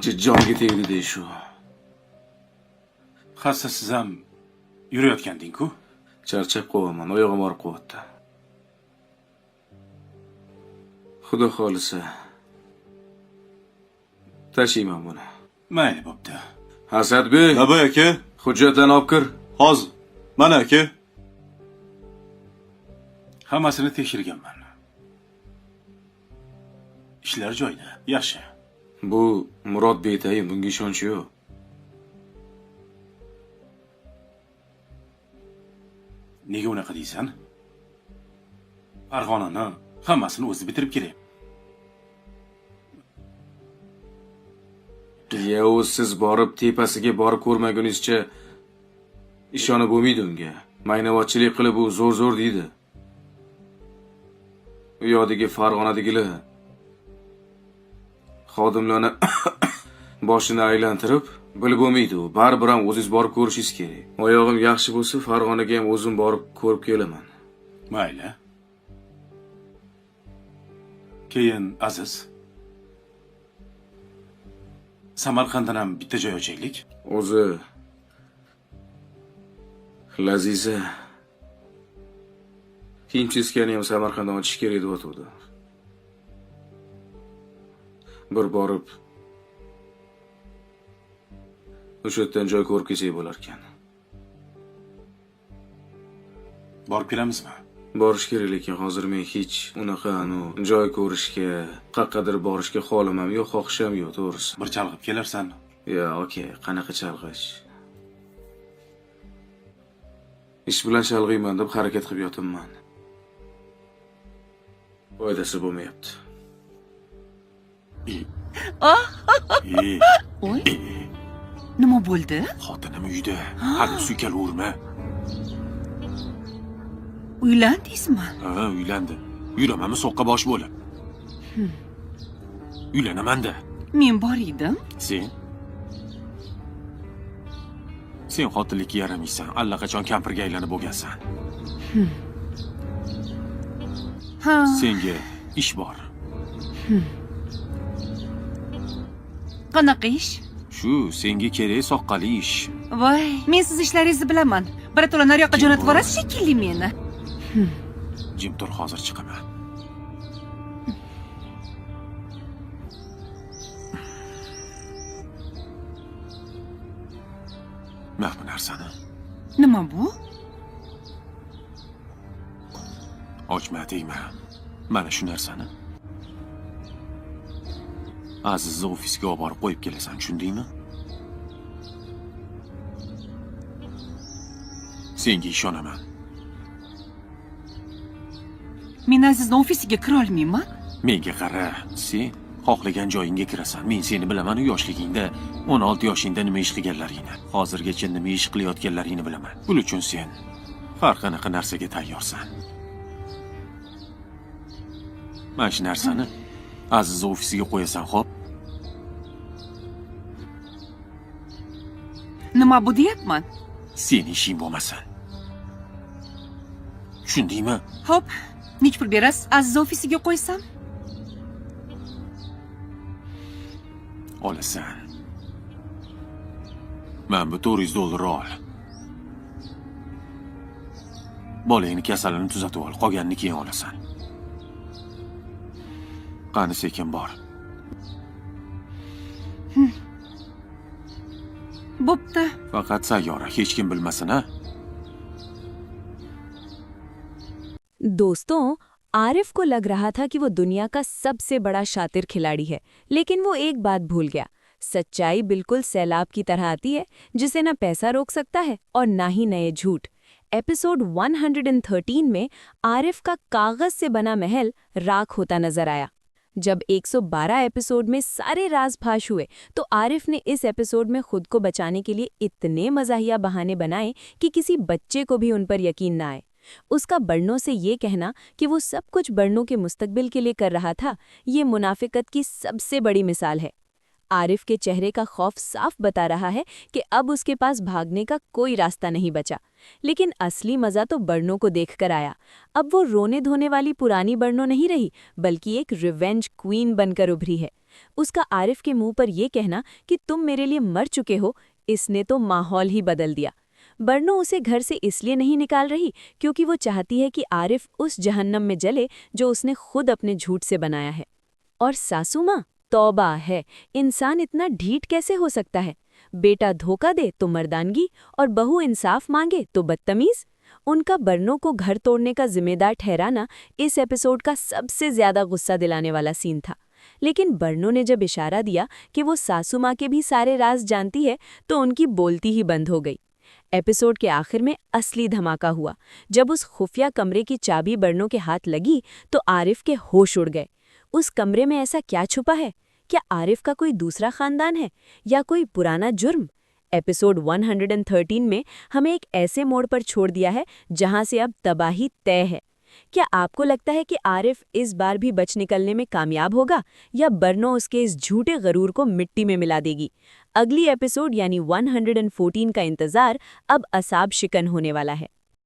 jonga tegdi deyishu. Xassasiz ham yurayotganding-ku. Charchab qo'yaman, oyog'im og'rib qo'yapti. Xudo xolisa tashiyman buni. Mayli bo'pti. Asadbek, Nabay aka, hujjatlarni olib kir. hozir. Mana aka. Hammasini tekshirganman. Ishlar joyida, yaxshi. Bu Murod betayin, bunga ishonch yo'q. Nega unaqa deysan? Farg'onani hammasini o'zi bitirib kerak. Siz borib tepasiga borib ko'rmagunizcha ishonib bo'lmaydi unga. Maynavatchilik qilib u zo'r deydi. U yodagi Farg'onadagilar xodimlarni boshini aylantirib, bilib bo'lmaydi u. Baribir ham o'zingiz borib ko'rishingiz kerak. Oyog'im yaxshi bo'lsa, Farg'onaga ham o'zim borib ko'rib kelaman. Mayli. Keyin Aziz. Samarqanddan ham bitta joy ochaylik. O'zi Laziza kiyim-cheskani ham Samarqanddan ochish kerak deb o'tdi. Bir borib o'sha yerdan joy ko'rib kelsak bo'lar ekan. Borib kelamizmi? Borish kerak, lekin hozir men hech unaqa joy ko'rishga, qaqqadir borishga holim ham yo'q, xohishim yo'q, to'g'risi. Bir chalg'ib kelarsan. Ya, okey, qanaqa chalg'ish? Ish bilan chalg'iyman deb harakat qilib yotibman. Foydasi bo'lmayapti. Oy. Nima bo'ldi? Xotinim uyda. Hali suykalaverma. Uylandingizmi? Ha, uylandi. Yuramanmi soqqa bosh bo'lib? Uylanaman-da. Men bor edim. Sen xotinlikka yaramaysan. Allaqachon kampirga aylanib bo'lgansan. Ha. Senga ish bor. Qanaqa ish? Shu senga kerak soqqali ish. Voy, men siz ishlaringizni bilaman. Birato'la nariyoqqa jo'natib yuborasiz shekilli meni. Jim tur, hozir chiqaman. Mana bu narsani. Nima bu? Ochma tegma. Mana shu narsani. Azizni ofisga olib borib qo'yib kelasan, tushundingmi? Senga ishonaman. Men Azizni ofisiga kira olmayman. Menga qara, sen xohlagan joyingga kirasan. Men seni bilaman, yoshligingda 16 yoshingda nima ish qilganlaringni, hozirgacha nima ish qilayotganlaringni bilaman. Buning uchun sen har qanaqa narsaga tayyorsan. Mana shu narsani Aziz ofisiga qo'yasan, xo'p? Nima bu deyapman? Seni ishing bo'lmasin. Tushundingmi? Xo'p, nech pul berasiz Aziz ofisiga qo'ysam? Olasan. Men bu $400 ol. Bolangni kasalini tuzatib ol, qolganini keyin olasan. Qani sekin bor. Bo'pti. Faqat sayyora, hech kim bilmasin, ha? दोस्तों, आरिफ को लग रहा था कि वो दुनिया का सबसे बड़ा शातिर खिलाड़ी है, लेकिन वो एक बात भूल गया। सच्चाई बिल्कुल सैलाब की तरह आती है, जिसे न पैसा रोक सकता है और ना ही नए झूठ। एपिसोड 113 में आरिफ का कागज से बना महल राख होता नजर आया। जब 112 एपिसोड में सारे राज फाश हुए, तो आरिफ ने इस एपिसोड में खुद को बचाने के लिए इतने मज़ाहिया बहाने बनाए कि किसी बच्चे को भी उन पर यकीन न आए। उसका बड़नों से ये कहना कि वो सब कुछ बड़नों के मुस्तकबिल के लिए कर रहा था, ये मुनाफिकत की सबसे बड़ी मिसाल है। आरिफ के चेहरे का खौफ साफ बता रहा है कि अब उसके पास भागने का कोई रास्ता नहीं बचा। लेकिन असली मज़ा तो बड़नों को देखकर आया। अब वो रोने धोने वाली पुरानी बड़नों नहीं रही, बल्कि एक रिवेंज क्वीन बनकर उभरी है। उसका आरिफ के मुंह पर यह कहना कि तुम मेरे लिए मर चुके हो, इसने तो माहौल ही बदल दिया। बरनो उसे घर से इसलिए नहीं निकाल रही क्योंकि वो चाहती है कि आरिफ उस जहन्नम में जले जो उसने खुद अपने झूठ से बनाया है। और सासू माँ, तौबा है, इंसान इतना ढीठ कैसे हो सकता है? बेटा धोखा दे तो मर्दानगी और बहू इंसाफ मांगे तो बदतमीज। उनका बरनो को घर तोड़ने का जिम्मेदार ठहराना इस एपिसोड का सबसे ज्यादा गुस्सा दिलाने वाला सीन था। लेकिन बरनो ने जब इशारा दिया कि वो सासू माँ के भी सारे राज जानती है तो उनकी बोलती ही बंद हो गई। एपिसोड के आखिर में असली धमाका हुआ जब उस खुफिया कमरे की चाबी बरनो के हाथ लगी तो आरिफ के होश उड़ गए। उस कमरे में ऐसा क्या छुपा है? क्या आरिफ का कोई दूसरा खानदान है या कोई पुराना जुर्म? एपिसोड 113 में हमें एक ऐसे मोड़ पर छोड़ दिया है जहां से अब तबाही तय है। क्या आपको लगता है कि आरिफ इस बार भी बच निकलने में कामयाब होगा या बरनो उसके इस झूठे गरूर को मिट्टी में मिला देगी? अगली एपिसोड यानी 114 का इंतजार अब असाब शिकन होने वाला है।